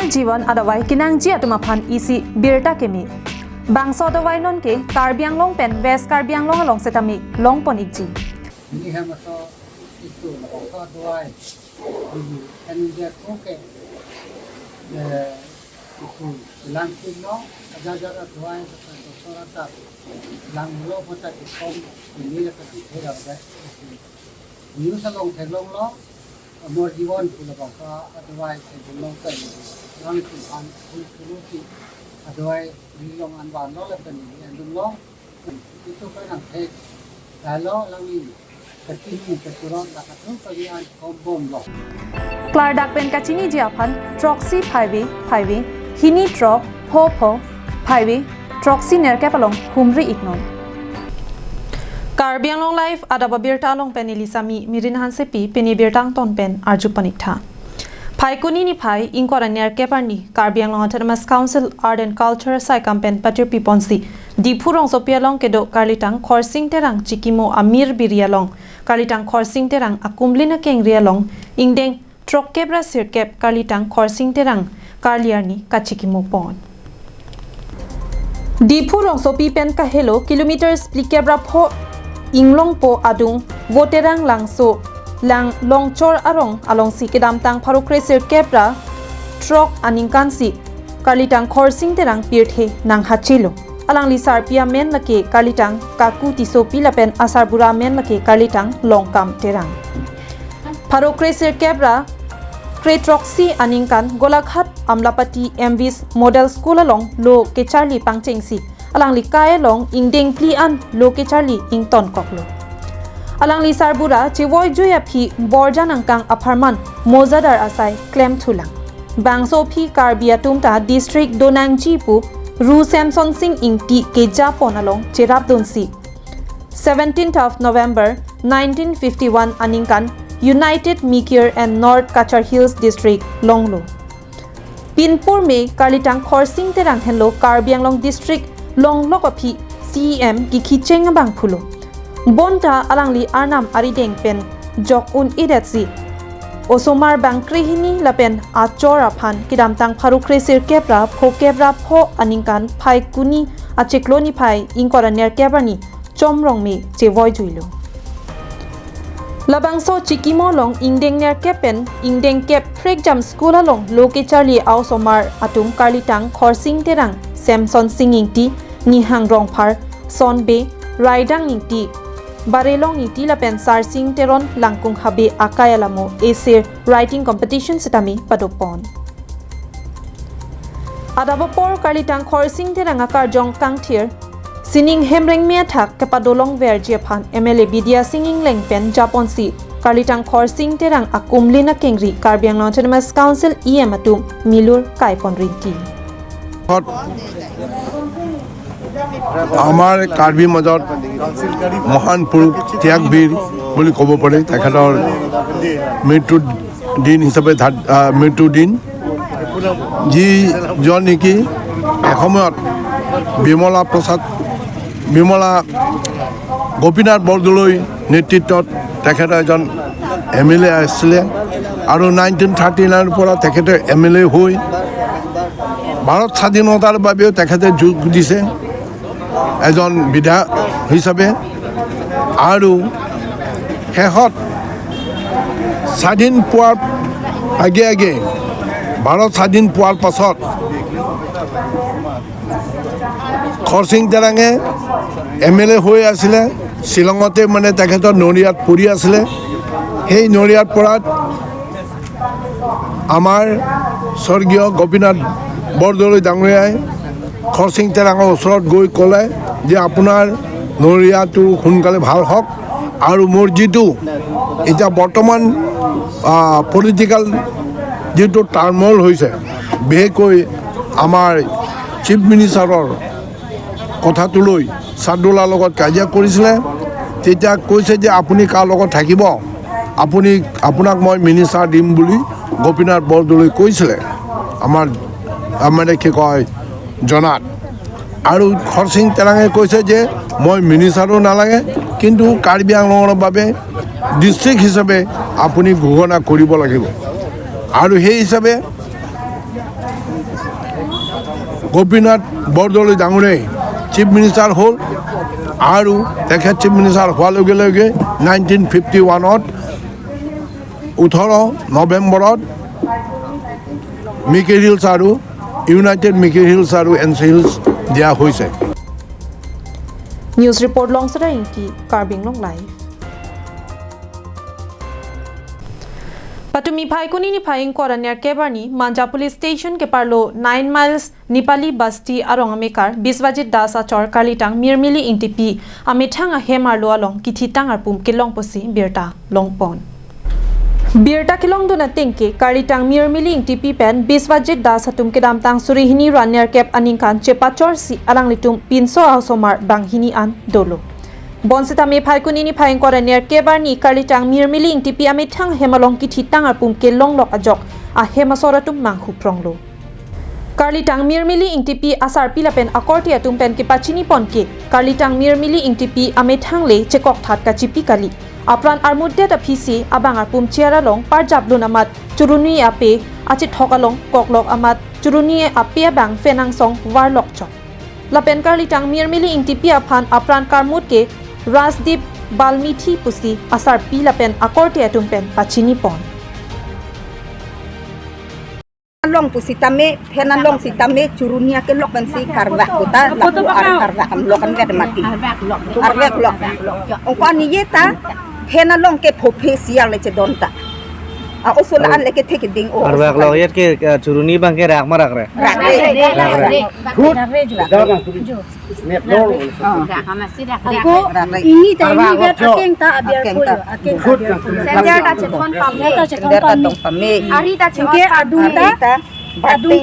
जीवन अदवाई किनांग जी अतुमाफान इसी बिरटा केमी बांसो अदवाई नोन के कार्बियांग लोंग पेन वेस्ट कार्बियांग लोंग लोंग से तमी लोंग पोनिक जी ini hama so itu ko doai ini dia oke itu langkin no aja doai doktor ta lang lo pota ikom ini la kati thera ba ni sa long thelong lo mor jiwon pula ba ka doai se long ka lang ki an ku ki doai ni long an ban lo la kan ni an lo itu ka nang the dai lo lang ni Clardak pen kachini jiapan troxy phaiwi hini trok pho phaiwi troxy nerkapalong humri ignon Karbiang long life adaba birta long pen elisami mirin hansepi peni birtang ton pen arjupaniktha Phai kuni ni phai inkora nerkaparni Karbiang long autonomous council art and culture sai campaign patir piponsi Dipurong sopialong kedo karlitang khorsing terang chikimo amir birialong karlitang khorsing terang akumlina kengrialong ingdeng trokkebra sirkep karlitang khorsing terang karliarni kachikimo pon Dipurong sopi pen kahelo kilometers plikebra pho inglong po adung voterang langso lang longchor arong along sikedam tang pharokre sirkebra trok aningkansi karlitang khorsing terang pirthe nang hachilo Alang lisar pia men lake karlitang kaku tisopi lapen asar bura men lake karlitang longkam terang. Paro kreser kebra kretroxy aningkan golakhat amlapati MVs model school along lo ke charlie pangchengsi alang likae long ingdeng pli an lo ke charlie ington koklo. Alang lisar bura chevoy joya phi borjan angkang aparman mozadar asai claim thulang. Bangso phi karbia tumta district donangji pu Ru Samson Singh Ingti ke Japon along Cherap Donsi 17th of November 1951 Aningkan United Mikir and North Kachar Hills District Longlo Pinpur me Karlitang Khorsing terang henlo Karbianglong District Longlo api CEM ki khicheng bang phulo Bonta alangli arnam arideng pen jok un idatsi Osomar bangkrihini lapen achor aphan kidamtang pharukre sirkebra phokebra pho aningkan phai kuni achekloni phai inkora nerkebrani chomrong me chevoi juilo Labangso chikimo long ingdeng nerkepen ingdeng kep fregjam school along loke charlie ausomar atum karlitang khorsing terang Samson singingti nihang rongphar sonbe raidang ingti Barelong iti lapen sarsing teron langkung habe akayalamo esir writing competition setami padopon. Adabapor karlitang khorsing terang akar jong kangthir sining hemreng mea thak kepadolong verjiaphan MLA Bidya Singing lengpen Japon si karlitang khorsing terang akumlina kengri Karbiang Autonomous Council EM atum milur kaipon rinki. আমাৰ কাৰ্বি মাজত মহান পুৰুষ ত্যাগবীৰ বুলি ক'ব পাৰি তেখেতৰ মৃত্যুৰ দিন হিচাপে মৃত্যুৰ দিন যিজন নেকি এসময়ত বিমলা গোপীনাথ বৰদলৈ নেতৃত্বত তেখেত এজন MLA আছিলে আৰু 1939 পৰা তেখেতে MLA হৈ ভাৰত স্বাধীনতাৰ বাবেও তেখেতে যোগ দিছে এজন বিধায়ক হিচাপে আৰু শেষত স্বাধীন পোৱাৰ আগে ভাৰত স্বাধীন পোৱাৰ পাছত খৰচিং তেৰাঙে MLA হৈ আছিলে শ্বিলঙতে মানে তেখেতৰ নৰিয়াত পৰি আছিলে সেই নৰিয়াত পৰাত আমাৰ স্বৰ্গীয় গোপীনাথ বৰদলৈ ডাঙৰীয়াই খৰচিং তেৰাঙৰ ওচৰত গৈ ক'লে যে আপোনাৰ নৰিয়াটো সোনকালে ভাল হওক আৰু মোৰ যিটো এতিয়া বৰ্তমান পলিটিকেল যিটো টাৰ্মল হৈছে বিশেষকৈ আমাৰ চিফ মিনিষ্টাৰৰ কথাটো লৈ ছাদুল্লাৰ লগত কাজিয়া কৰিছিলে তেতিয়া কৈছে যে আপুনি কাৰ লগত থাকিব আপোনাক মই মিনিষ্টাৰ দিম বুলি গোপীনাথ বৰদলৈ কৈছিলে আমাৰ মানে কি কয় জনাত আৰু খৰচিং তেৰাঙে কৈছে যে মই মিনিষ্টাৰো নালাগে কিন্তু কাৰ্বি আংলঙৰ বাবে ডিষ্ট্ৰিক্ট হিচাপে আপুনি ঘোষণা কৰিব লাগিব আৰু সেই হিচাপে গোপীনাথ বৰদলৈ ডাঙৰে চিফ মিনিষ্টাৰ হ'ল আৰু তেখেত চিফ মিনিষ্টাৰ হোৱাৰ লগে লগে 1951 18 নৱেম্বৰত মিকি হিলছ আৰু ইউনাইটেড মিকি হিলছ আৰু এনচি হিলছ দিয়া হৈছে News report longsada inki Karbing Long Live. Patumi Phaikuni ni Phaing Koranyar Kebarni Manja Police Station ke parlo 9 miles Nipali Basti arong amekar Biswajit Das achor Kalitang Mirmili Ingtipi amethang a hemarlo along kithitang arpum kilong posi birta longpon. Birta kilong dona tengke Kalitang Mirmili Ingtipi pen Biswajit Das hatum kedam tang surihini Ranyar Kep aningkan chepachor si alang litum pinso ausomar banghini an dolo. Bonsita me Phaikuni ni Phaing Koranyar Kebarni Kalitang Mirmili Ingtipi amethang hemalong kithitang arpum kilong lok ajok a hemasoratum manghu pronglo. Kalitang Mirmili Ingtipi asar pilapen akorti atum pen ke pachini ponke Kalitang Mirmili Ingtipi amethang le chekok that ka chipi kali apran armudde ta phisi abang arpum chiara long parjablun amat churuni ape achit thokalong koklok amat churuni ape bang fenang song warlok chok lapen Kalitang Mirmili Ingtipi aphan apran karmut ke Rasdeep Balmithi pusi asar pilapen akorti atum pen pachini pon long pu sitame phenan long sitame churunia ke lok ban si karwa kota lapu ar karwa am lokan wet mati arwek lok ongko ni yeta phenan long ke phophe sial le che donta a osula an le ke thek ding o arwek lok yet ke churuni bang ke rak marak re aku ini ta ini vet akeng ta abiar pul akeng sender ta che thon pam me ari ta che ke adunta balting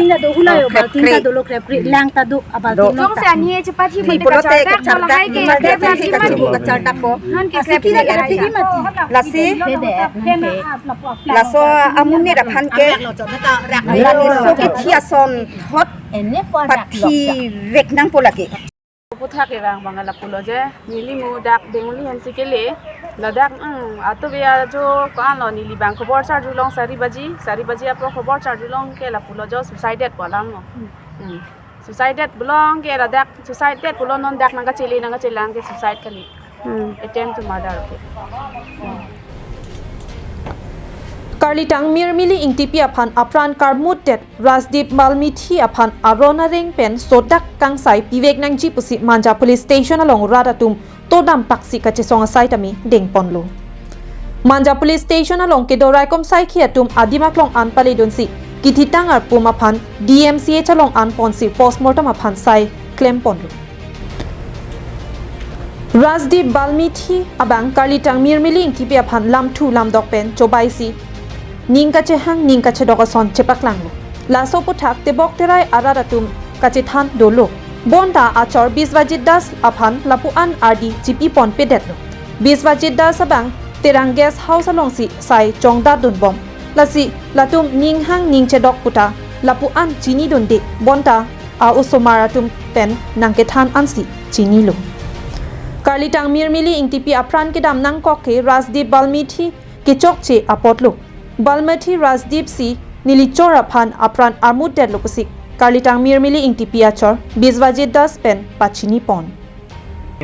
da do hulayo balting da do lok repri lang ta do abalting dong se ani che pathi ni polote ka charta ni mate ta si ka chibu ka charta ko asiki da ka pigi mati lasi laso amunne da phan ke lani so ke thia son hot pathi vek nang polake puthak evang bangala pulo je nili mu dak benguli han sikele ladak ato bia jo kan lo nili bang khobor char julong sari baji apro khobor char julong ke la pulo jo suicided polang no suicided bulong ke ladak suicided pulo non dak nanga chelang ke suicide kali attempt to murder ke Kalitang Mirmili Ingtipi aphan apran karmut tet Rasdeep Balmithi aphan arona reng pen sodak kangsai pivek nangji pusi Manja Police Station along radatum todam paksi kache songa saitami deng ponlo Manja Police Station along ke dorai kom sai khiatum adimaklong anpale donsi kithitang arpum aphan DMCH along an ponsi postmortem aphan sai claim ponlo Rasdeep Balmithi abang Kalitang Mirmili Ingtipi aphan lamthu lamdok pen chobaisi Ningka chehang ningka chedoka son chepaklang laso puthak tebok terai araratum kachethan dolo bonda achor Biswajit Das aphan lapuan ardi chipi pon pedetlo Biswajit Das abang terang guest house alongsi sai chongda dunbom lasi latum ninghang ningchedok puta lapuan chini donde bonda a usomaratum pen nangkethan ansi chini lo Kalitang Mirmili Ingtipi apran kedam nang koke Rasdeep Balmithi kichokche apotlo Balmithi Rasdeep si nilichor aphan apran armut dead lopusik Kalitang Mirmili Ingtipi achor Biswajit Das pen pachini pon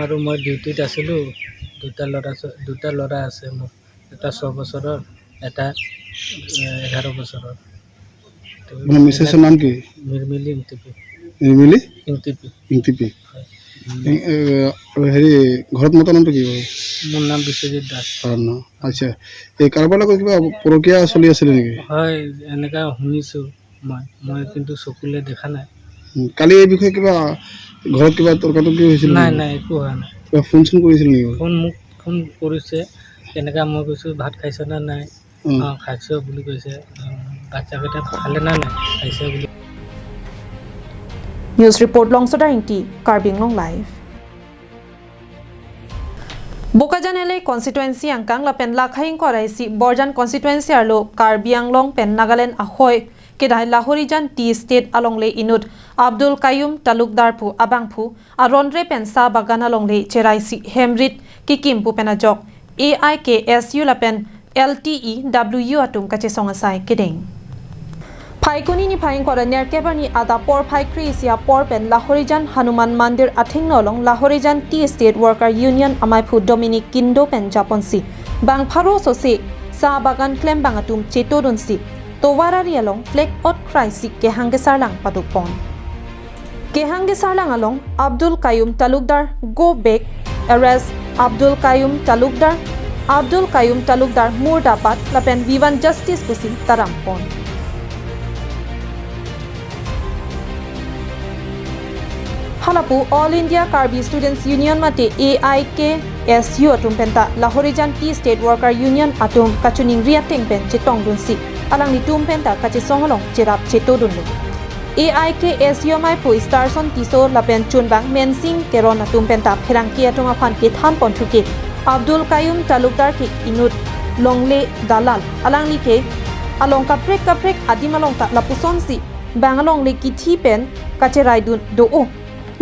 আৰু মই ডিউটিত আছিলো দুটা ল'ৰা আছে মোৰ এটা 6 বছৰৰ এটা 11 বছৰৰ আপোনাৰ মিছেছৰ নাম কি মিৰমিলি ইংটিপি ইংটিপি হেৰি ঘৰত মতা নামটো কি বাৰু মোৰ নাম বিশ্বজিৎ দাস আচ্ছা এই কাৰোবাৰ লগত কিবা প্ৰক্ৰিয়া চলি আছিলে নেকি হয় এনেকা শুনিছোঁ মই কিন্তু চকুলে দেখা নাই কালি এই বিষয়ে কিবা ঘৰত কিবা তৰ্কাতৰ্কি হৈছিল নাই একো হোৱা নাই কিবা ফোন কৰিছিল নেকি ফোন কৰিছে তেনেকা মই কৈছোঁ ভাত খাইছ না নাই খাইছোঁ বুলি কৈছে বাচ্চাকেইটা খালে না নাই খাইছে বুলি News report longsada inti Karbing Long Live Bokajan LA constituency angkang lapen lakhaing koraisi Borjan constituency arlo Karbiang Long pen Nagaland ahoy kedai Lahorijan T State alongle inut Abdul Qayyum Talukdar phu abangphu aronre pen sa bagan alongle cheraisi Hemrit Kikimpu penajok AIKSU lapen LTEW atum kache songasai kedeng Phaikuni ni phaing kora nerkebani ada por phaikri sia por pen Lahorijan Hanuman Mandir athing nolong Lahorijan Tea State Worker Union amai phu Dominic Kindo pen Japonsi bang pharo so se sa bagan klem bangatum chetodon si to warari along flag out crisis ke hangesar lang padupon ke hangesar lang along Abdul Qayyum Talukdar go back arrest Abdul Qayyum Talukdar Murdabad lapen vivan justice pusi tarampon Halapu All India Karbi Students Union mate AIKSU atum penta Lahorijan Tea State Worker Union atum kachuning riateng pen chetong dun si alang ni tum penta kache songalong cherap cheto dun lu AIKSU mai pu Starson Tiso lapen chunbang mensing keron atum penta pherang ki atum aphan ke than ponthu ke Abdul Qayyum Talukdar ki inut longle dalal alang li ke along kaprek adimalong ta lapuson si bangalong le ki thi pen kache rai dun do o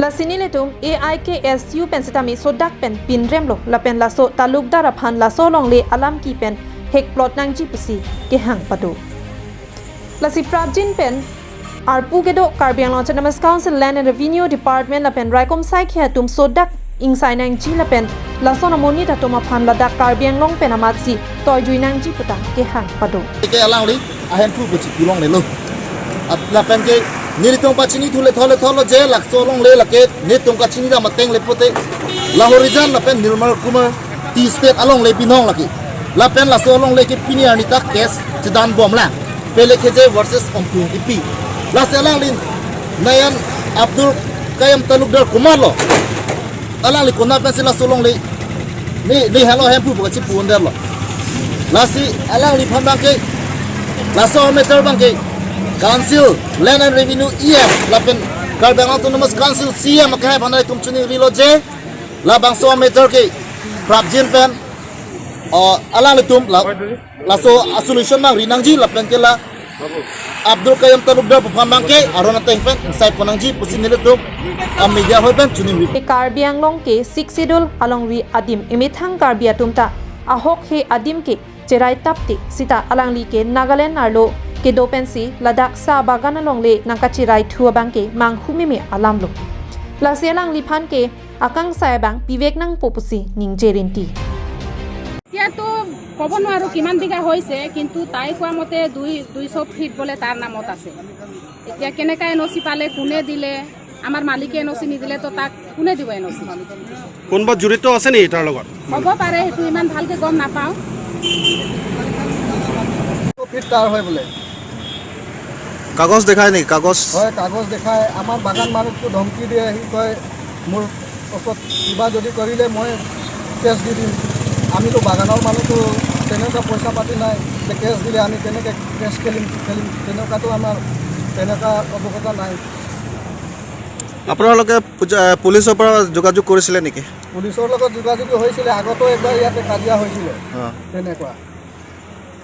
La siniletum AIKSU pen setami sodak pen pinremlo la pen la so Talukdar aphan la so long le alam ki pen hek plot nang ji pusi ke hang patu la si prabjin pen arpu gedo Karbiang Autonomous Council Land and Revenue Department la pen raikom sai khia tum sodak insai nang ji la pen la so namoni ta tum aphan la dak Karbiang long pen amat si toy jui nang ji puta ke hang patu ke alang li ahen thu bu chi pulong le lo la pen ke nilitong pachini thule thole je lakso long le lake nitong kachini da mateng le pote Lahorijan la pen Nirmal Kumar Tea State along le binong laki la pen la so long le ke pini ani tak case chidan bom la pele kheje versus ompung ipi la se alang lin nayan Abdul Qayyum Talukdar Kumar lo alang li kona pen se la so long le ni hello hem pu chi pun der lo la si alang li phambang ke la so meter bang ke Council Land and Revenue EM lapen Karbiang Autonomous Council CM kahe banai tumchuni rilo je la bangso meter ke prabjin pen ala letum la so solution mang rinangji lapen ke la Abdul Qayyum Talukdar phamang ke arona teng pen sai ponangji pusin niletum media hoi pen chuni Karbiang long ke 6 schedule along ri adim emithang Karbia tumta ahok he adim ke cherai tapti sita alangli ke Nagaland arlo ke dopensi ladak sa bagana longle nangkachirai thua bangke manghumime alamlo la selang liphan ke akang sai bang pivek nang popusi ningjerinti এতিয়া তো ক'ব নোৱাৰো কিমান বিঘা হৈছে কিন্তু তাই কোৱা মতে 200 ফিট বলে তাৰ নামত আছে এতিয়া কেনেকা এনঅচি পালে কোনে দিলে আমাৰ মালিকে এনঅচি নিদিলে তো তাক কোনে দিব এনঅচি কোনবা জড়িত আছে নি তাৰ লগত হ'ব পাৰে সেইটো ইমান ভালকে গম নাপাওঁ ফিট তাৰ হয় বোলে কাগজ দেখায় নি কাগজ হয় কাগজ দেখায় আমাৰ বাগান মালিকটো ধমকি দিয়ে আহি কয় মোৰ ওপৰত কিবা যদি কৰিলে মই কেছ দি দিম আমিতো বাগানৰ মানুহটো তেনেকুৱা পইচা পাতি নাই যে কেছ দিলে আমি কেনেকৈ কেছ খেলিম তেনেকুৱাতো আমাৰ তেনেকুৱা অৱগত নাই আপোনালোকে পুলিচৰ পৰা যোগাযোগ কৰিছিলে নেকি পুলিচৰ লগত যোগাযোগ হৈছিলে আগতো একবাৰ ইয়াতে কাজিয়া হৈছিলে তেনেকুৱা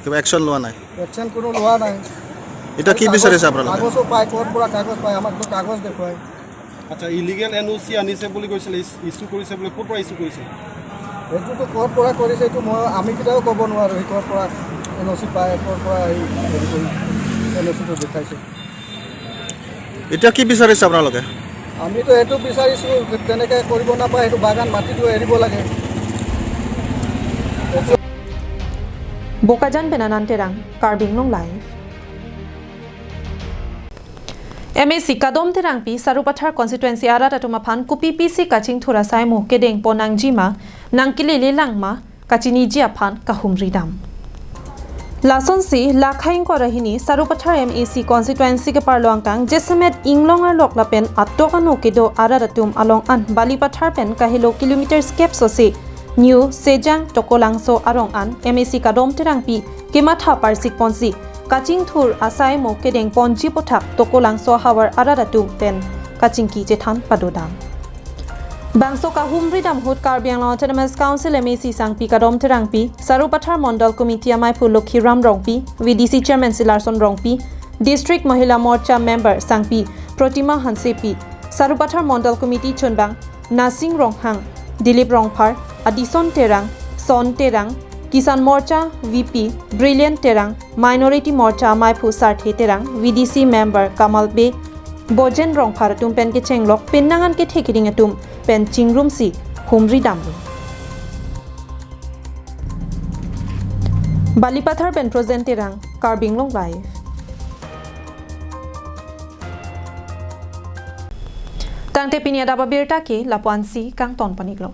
কিবা একশ্যন লোৱা নাই একশ্যন কোনো লোৱা নাই এটা কি বিচাৰিছে আপোনালোকে কাগজো পায় ক'ৰ পৰা কাগজ পায় আমাকতো কাগজ দেখুৱায় আচ্ছা ইলিগেল এনঅচি আনিছে বুলি কৈছিলে ইছ্যু কৰিছে বুলি ক'ৰ পৰা ইছ্যু কৰিছে এইটোতো ক'ৰ পৰা কৰিছে এইটো মই আমি কেতিয়াও ক'ব নোৱাৰোঁ সি ক'ৰ পৰা এনঅচি পায় ক'ৰ পৰা হেৰি কৰি এনঅচিটো দেখাইছে এতিয়া কি বিচাৰিছে আপোনালোকে আমিতো এইটো বিচাৰিছোঁ তেনেকৈ কৰিব নাপায় সেইটো বাগান মাটিটো এৰিব লাগে Bokajan Benananterang Karbing Long Live MAC Kadom Terangpi Sarupathar Constituency Arat Atumaphan Kupi PC Kaching Thura Sai Mo Kedeng Ponang Jima Nangkile Langma Kachini Jiaphan Kahumridam Lason si Lakhaing Korahini Sarupathar MAC Constituency ke Parloangtang Jesamet Inglongar Loklapen Atokano Kedo Araratum along an Balipathar pen kahilo kilometers skep sosi New Sejang Tokolangso Arong an MAC Kadom Terangpi Kematha Parsik Ponsi Kaching Thur Asai Mo Kedeng Ponji Pothak Tokolangso Hawar Araratu pen Kaching Ki Jethan Padodam Bangso Kahumridam Hut Karbiang Autonomous Council MAC Sangpi Kadom Terangpi Sarupathar Mondal Committee Amai Pulokhi Ram Rongpi VDC Chairman Silarson Rongpi District Mahila Morcha Member Sangpi Protima Hansepi Sarupathar Mondal Committee Chunbang Nasing Ronghang Dilip Rongphar Adison Terang Son Terang किसान मोर्चा VP brilliant तेरंग minority मोर्चा माइफू सारथे तेरंग VDC member कमल बे बोजेन रोंग फारतुम pen के चेंगलोक पेन्नांगन के ठेकिरिंग तुम pen चिंगरूम सी हुमरी दामरू बालीपथर pen प्रोजेंट तेरंग कार्बिंग लोंग live Tang te pinia daba birta ke lapuan si kang ton paniglong.